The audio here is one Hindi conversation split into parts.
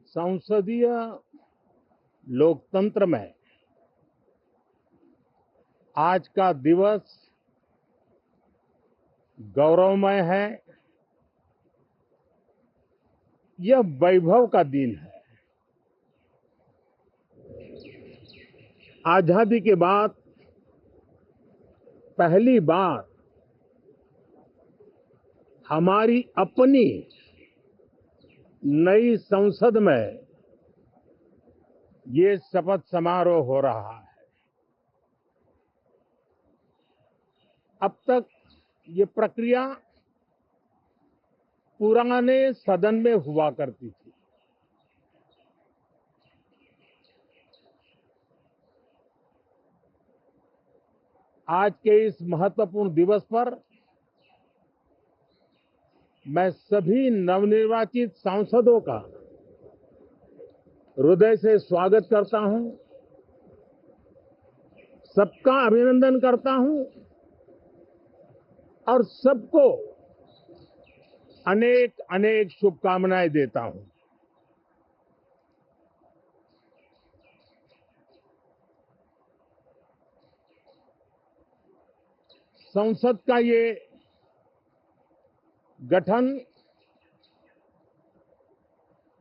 संसदीय लोकतंत्र में आज का दिवस गौरवमय है। यह वैभव का दिन है। आजादी के बाद पहली बार हमारी अपनी नई संसद में ये शपथ समारोह हो रहा है। अब तक ये प्रक्रिया पुराने सदन में हुआ करती थी। आज के इस महत्वपूर्ण दिवस पर मैं सभी नवनिर्वाचित सांसदों का हृदय से स्वागत करता हूं, सबका अभिनंदन करता हूं और सबको अनेक अनेक शुभकामनाएं देता हूं। संसद का ये गठन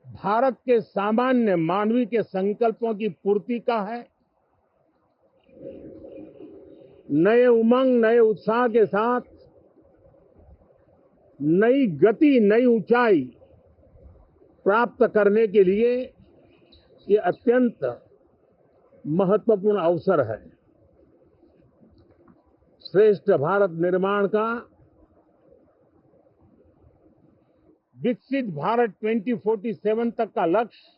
भारत के सामान्य मानवीय के संकल्पों की पूर्ति का है। नए उमंग, नए उत्साह के साथ नई गति, नई ऊंचाई प्राप्त करने के लिए ये अत्यंत महत्वपूर्ण अवसर है। श्रेष्ठ भारत निर्माण का, विकसित भारत 2047 तक का लक्ष्य,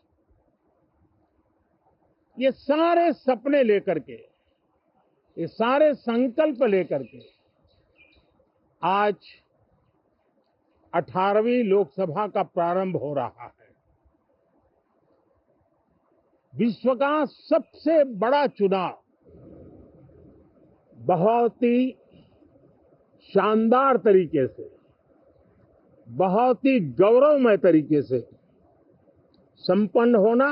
ये सारे सपने लेकर के, ये सारे संकल्प लेकर के आज 18वीं लोकसभा का प्रारंभ हो रहा है। विश्व का सबसे बड़ा चुनाव बहुत ही शानदार तरीके से, बहुत ही गौरवमय तरीके से संपन्न होना,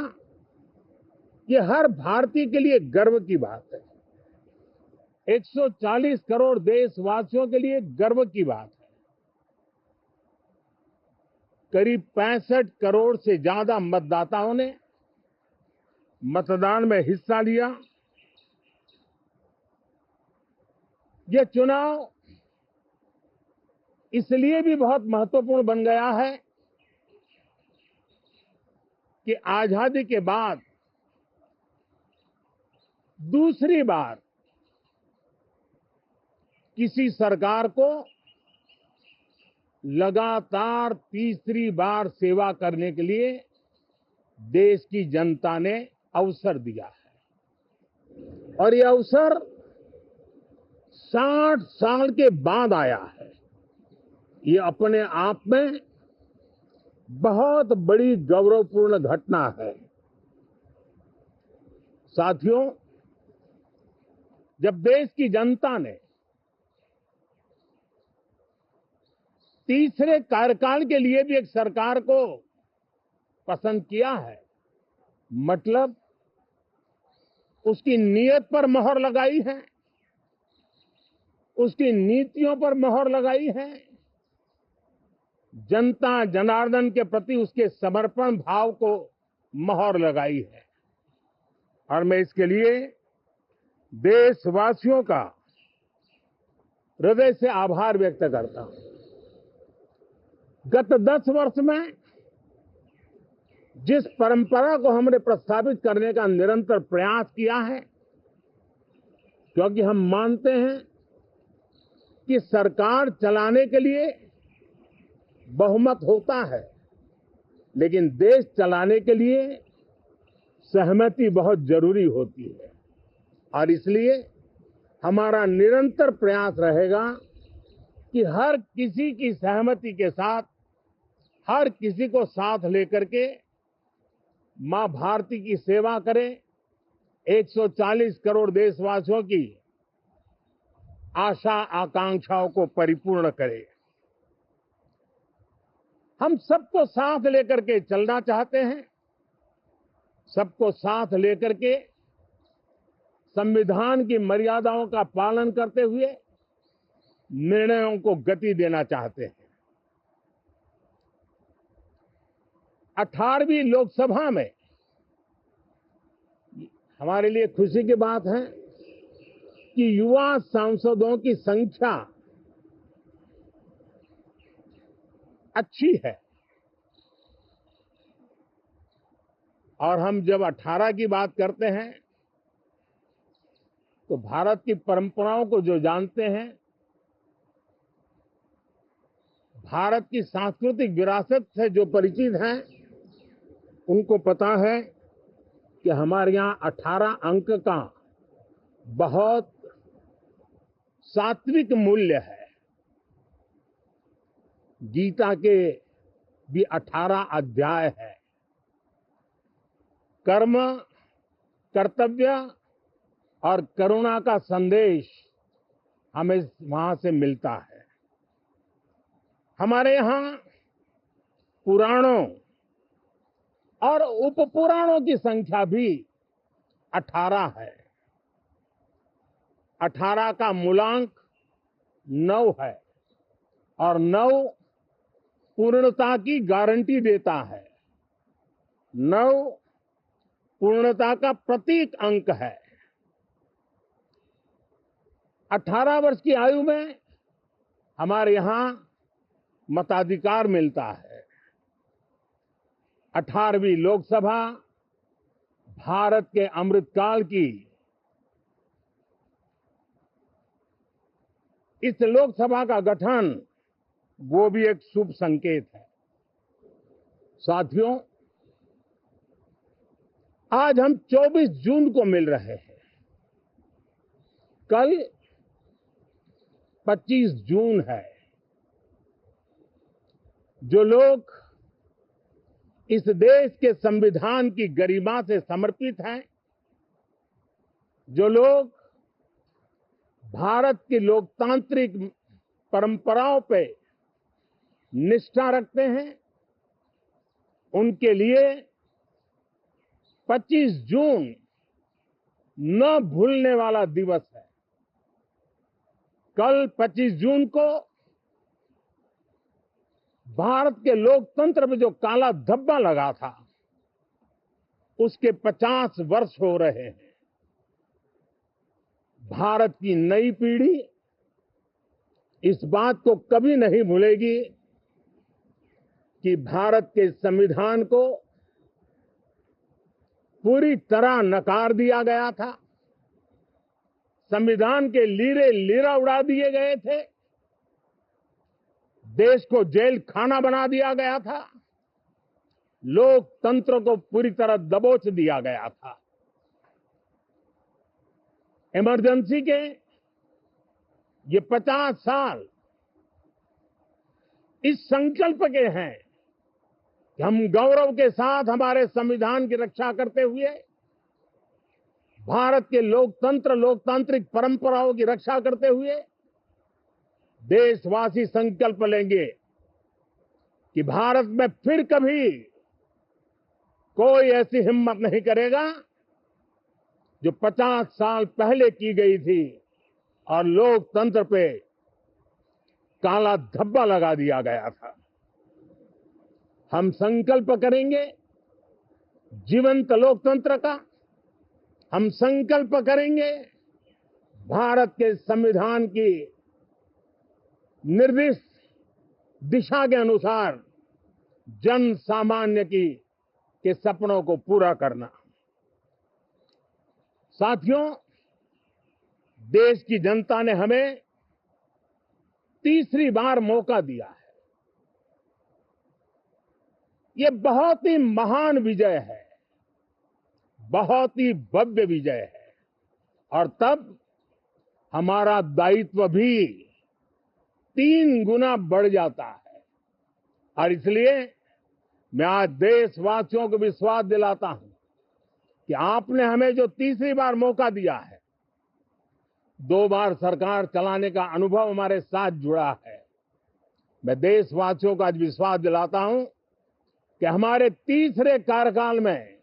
ये हर भारतीय के लिए गर्व की बात है। 140 करोड़ देशवासियों के लिए गर्व की बात है। करीब 65 करोड़ से ज्यादा मतदाताओं ने मतदान में हिस्सा लिया। यह चुनाव इसलिए भी बहुत महत्वपूर्ण बन गया है कि आजादी के बाद दूसरी बार किसी सरकार को लगातार तीसरी बार सेवा करने के लिए देश की जनता ने अवसर दिया है और यह अवसर 60 साल के बाद आया है। ये अपने आप में बहुत बड़ी गौरवपूर्ण घटना है। साथियों, जब देश की जनता ने तीसरे कार्यकाल के लिए भी एक सरकार को पसंद किया है, मतलब उसकी नीयत पर मोहर लगाई है, उसकी नीतियों पर मोहर लगाई है, जनता जनार्दन के प्रति उसके समर्पण भाव को मोहर लगाई है। और मैं इसके लिए देशवासियों का हृदय से आभार व्यक्त करता हूं। गत 10 वर्ष में जिस परंपरा को हमने प्रस्थापित करने का निरंतर प्रयास किया है, क्योंकि हम मानते हैं कि सरकार चलाने के लिए बहुमत होता है, लेकिन देश चलाने के लिए सहमति बहुत जरूरी होती है। और इसलिए हमारा निरंतर प्रयास रहेगा कि हर किसी की सहमति के साथ, हर किसी को साथ लेकर के मां भारती की सेवा करें, 140 करोड़ देशवासियों की आशा आकांक्षाओं को परिपूर्ण करें। हम सबको साथ लेकर के चलना चाहते हैं सबको साथ लेकर के संविधान की मर्यादाओं का पालन करते हुए निर्णयों को गति देना चाहते हैं। 18वीं लोकसभा में हमारे लिए खुशी की बात है कि युवा सांसदों की संख्या अच्छी है। और हम जब 18 की बात करते हैं तो भारत की परंपराओं को जो जानते हैं, भारत की सांस्कृतिक विरासत से जो परिचित हैं, उनको पता है कि हमारे यहाँ 18 अंक का बहुत सात्विक मूल्य है। गीता के भी 18 अध्याय है। कर्म, कर्तव्य और करुणा का संदेश हमें वहां से मिलता है। हमारे यहाँ पुराणों और उपपुराणों की संख्या भी 18 है। 18 का मूलांक 9 है और 9 पूर्णता की गारंटी देता है। 9 पूर्णता का प्रतीक अंक है। 18 वर्ष की आयु में हमारे यहां मताधिकार मिलता है। 18वीं लोकसभा भारत के अमृतकाल की इस लोकसभा का गठन वो भी एक शुभ संकेत है। साथियों, आज हम 24 जून को मिल रहे हैं। कल 25 जून है। जो लोग इस देश के संविधान की गरिमा से समर्पित हैं, जो लोग भारत की लोकतांत्रिक परंपराओं पे निष्ठा रखते हैं, उनके लिए 25 जून न भूलने वाला दिवस है। कल 25 जून को भारत के लोकतंत्र में जो काला धब्बा लगा था, उसके 50 वर्ष हो रहे हैं। भारत की नई पीढ़ी इस बात को कभी नहीं भूलेगी कि भारत के संविधान को पूरी तरह नकार दिया गया था। संविधान के लीरे लीरा उड़ा दिए गए थे। देश को जेल खाना बना दिया गया था। लोकतंत्र को पूरी तरह दबोच दिया गया था। इमरजेंसी के ये 50 साल इस संकल्प के हैं कि हम गौरव के साथ हमारे संविधान की रक्षा करते हुए भारत के लोकतंत्र, लोकतांत्रिक परंपराओं की रक्षा करते हुए देशवासी संकल्प लेंगे कि भारत में फिर कभी कोई ऐसी हिम्मत नहीं करेगा जो 50 साल पहले की गई थी और लोकतंत्र पे काला धब्बा लगा दिया गया था। हम संकल्प करेंगे जीवंत लोकतंत्र का। हम संकल्प करेंगे भारत के संविधान की निर्दिष्ट दिशा के अनुसार जन सामान्य के सपनों को पूरा करना। साथियों, देश की जनता ने हमें तीसरी बार मौका दिया है। ये बहुत ही महान विजय है, बहुत ही भव्य विजय है और तब हमारा दायित्व भी 3 गुना बढ़ जाता है। और इसलिए मैं आज देशवासियों को विश्वास दिलाता हूं कि आपने हमें जो तीसरी बार मौका दिया है, 2 बार सरकार चलाने का अनुभव हमारे साथ जुड़ा है। मैं देशवासियों को आज विश्वास दिलाता हूं कि हमारे तीसरे कार्यकाल में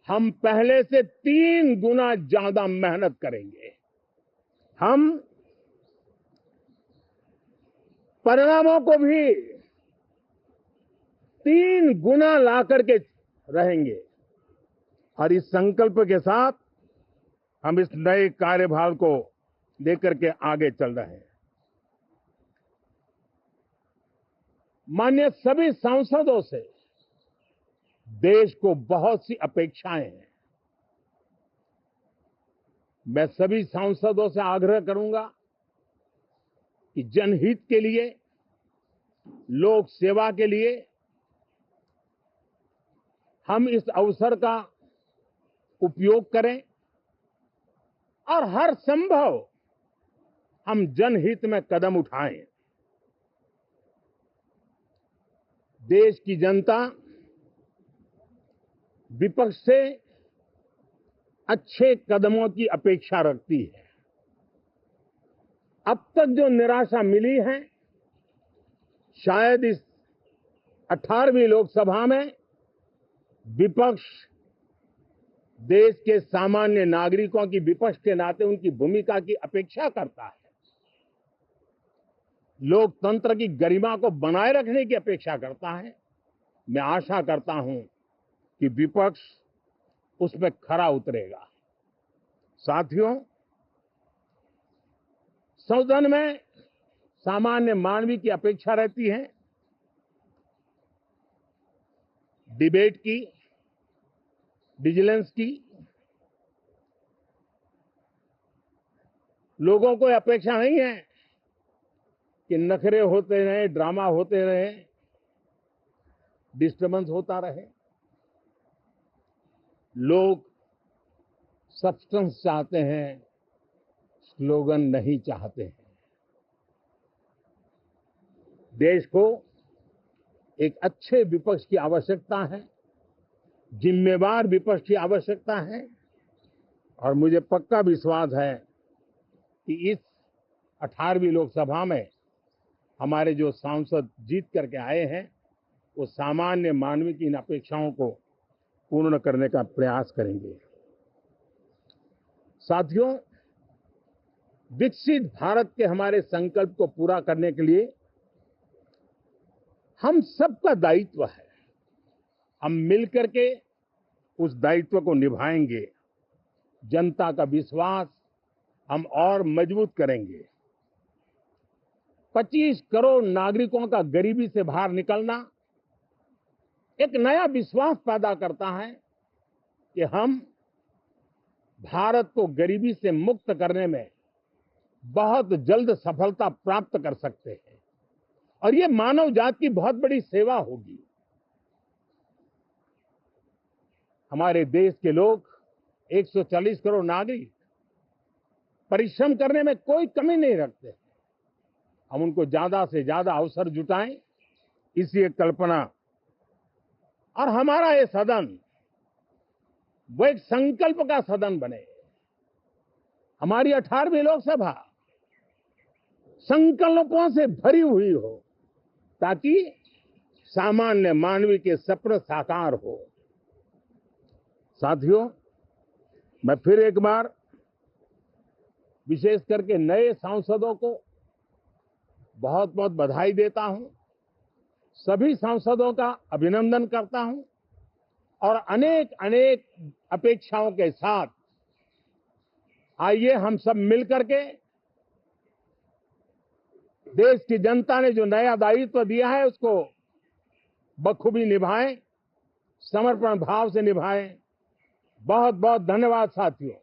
हम पहले से 3 गुना ज्यादा मेहनत करेंगे। हम परिणामों को भी 3 गुना ला करके रहेंगे और इस संकल्प के साथ हम इस नए कार्यभार को लेकर के आगे चल रहे हैं। माननीय सभी सांसदों से देश को बहुत सी अपेक्षाएं हैं। मैं सभी सांसदों से आग्रह करूंगा कि जनहित के लिए, लोक सेवा के लिए हम इस अवसर का उपयोग करें और हर संभव हम जनहित में कदम उठाएं। देश की जनता विपक्ष से अच्छे कदमों की अपेक्षा रखती है। अब तक जो निराशा मिली है, शायद इस 18वीं लोकसभा में विपक्ष देश के सामान्य नागरिकों की विपक्ष के नाते उनकी भूमिका की अपेक्षा करता है, लोकतंत्र की गरिमा को बनाए रखने की अपेक्षा करता है। मैं आशा करता हूं कि विपक्ष उसमें खरा उतरेगा। साथियों, सदन में सामान्य मानवीय की अपेक्षा रहती है डिबेट की, विजिलेंस की। लोगों को अपेक्षा नहीं है कि नखरे होते रहे, ड्रामा होते रहे, डिस्टर्बेंस होता रहे। लोग सब्सटेंस चाहते हैं, स्लोगन नहीं चाहते हैं। देश को एक अच्छे विपक्ष की आवश्यकता है, जिम्मेवार विपक्ष की आवश्यकता है और मुझे पक्का विश्वास है कि इस 18वीं लोकसभा में हमारे जो सांसद जीत करके आए हैं वो सामान्य मानवीय की इन अपेक्षाओं को पूर्ण करने का प्रयास करेंगे। साथियों, विकसित भारत के हमारे संकल्प को पूरा करने के लिए हम सबका दायित्व है। हम मिलकर के उस दायित्व को निभाएंगे। जनता का विश्वास हम और मजबूत करेंगे। 25 करोड़ नागरिकों का गरीबी से बाहर निकलना एक नया विश्वास पैदा करता है कि हम भारत को गरीबी से मुक्त करने में बहुत जल्द सफलता प्राप्त कर सकते हैं और ये मानव जाति की बहुत बड़ी सेवा होगी। हमारे देश के लोग 140 करोड़ नागरिक परिश्रम करने में कोई कमी नहीं रखते। हम उनको ज्यादा से ज्यादा अवसर जुटाएं, इसी एक कल्पना और हमारा ये सदन वो एक संकल्प का सदन बने। हमारी 18वीं लोकसभा संकल्पों से भरी हुई हो ताकि सामान्य मानवीय के सपने साकार हो। साथियों, मैं फिर एक बार विशेष करके नए सांसदों को बहुत बहुत बधाई देता हूं, सभी सांसदों का अभिनंदन करता हूं और अनेक अनेक अपेक्षाओं के साथ आइए हम सब मिलकर के देश की जनता ने जो नया दायित्व दिया है उसको बखूबी निभाएं, समर्पण भाव से निभाएं। बहुत बहुत धन्यवाद साथियों।